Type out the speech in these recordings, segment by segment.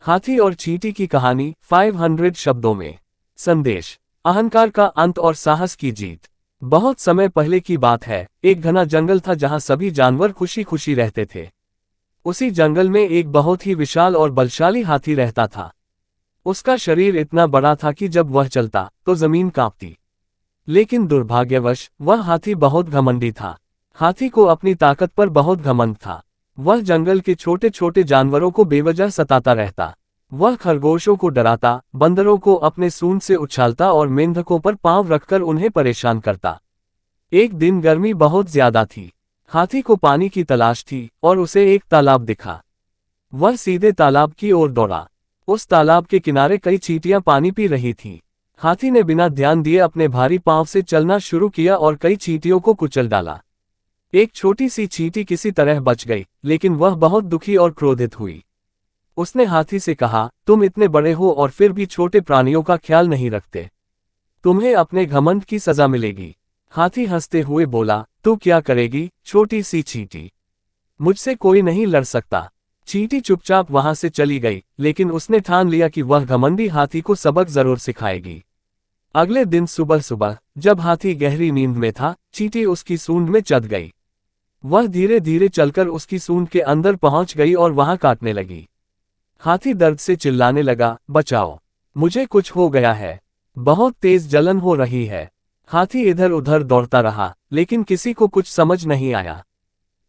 हाथी और चींटी की कहानी 500 शब्दों में। संदेश, अहंकार का अंत और साहस की जीत। बहुत समय पहले की बात है, एक घना जंगल था जहां सभी जानवर खुशी खुशी रहते थे। उसी जंगल में एक बहुत ही विशाल और बलशाली हाथी रहता था। उसका शरीर इतना बड़ा था कि जब वह चलता तो जमीन कांपती। लेकिन दुर्भाग्यवश वह हाथी बहुत घमंडी था। हाथी को अपनी ताकत पर बहुत घमंड था। वह जंगल के छोटे छोटे जानवरों को बेवजह सताता रहता। वह खरगोशों को डराता, बंदरों को अपने सूंड से उछालता और मेंढकों पर पांव रखकर उन्हें परेशान करता। एक दिन गर्मी बहुत ज्यादा थी। हाथी को पानी की तलाश थी और उसे एक तालाब दिखा। वह सीधे तालाब की ओर दौड़ा। उस तालाब के किनारे कई चींटियां पानी पी रही थीं। हाथी ने बिना ध्यान दिए अपने भारी पांव से चलना शुरू किया और कई चींटियों को कुचल डाला। एक छोटी सी चींटी किसी तरह बच गई, लेकिन वह बहुत दुखी और क्रोधित हुई। उसने हाथी से कहा, तुम इतने बड़े हो और फिर भी छोटे प्राणियों का ख्याल नहीं रखते। तुम्हें अपने घमंड की सजा मिलेगी। हाथी हंसते हुए बोला, तू क्या करेगी, छोटी सी चींटी? मुझसे कोई नहीं लड़ सकता। चींटी चुपचाप वहां से चली गई, लेकिन उसने ठान लिया कि वह घमंडी हाथी को सबक जरूर सिखाएगी। अगले दिन सुबह सुबह जब हाथी गहरी नींद में था, चींटी उसकी सूंड में चढ़ गई। वह धीरे धीरे चलकर उसकी सूंड के अंदर पहुंच गई और वहां काटने लगी। हाथी दर्द से चिल्लाने लगा, बचाओ, मुझे कुछ हो गया है, बहुत तेज जलन हो रही है। हाथी इधर उधर दौड़ता रहा, लेकिन किसी को कुछ समझ नहीं आया।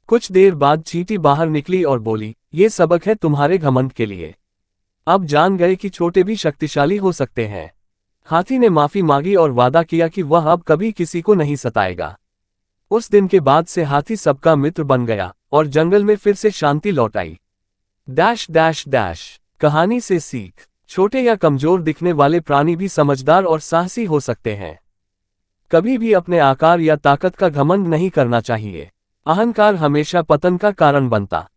कुछ देर बाद चींटी बाहर निकली और बोली, ये सबक है तुम्हारे घमंड के लिए। अब जान गए कि छोटे भी शक्तिशाली हो सकते हैं। हाथी ने माफी मांगी और वादा किया कि वह अब कभी किसी को नहीं सताएगा। उस दिन के बाद से हाथी सबका मित्र बन गया और जंगल में फिर से शांति लौट आई। Dash dash dash. कहानी से सीख, छोटे या कमजोर दिखने वाले प्राणी भी समझदार और साहसी हो सकते हैं। कभी भी अपने आकार या ताकत का घमंड नहीं करना चाहिए। अहंकार हमेशा पतन का कारण बनता।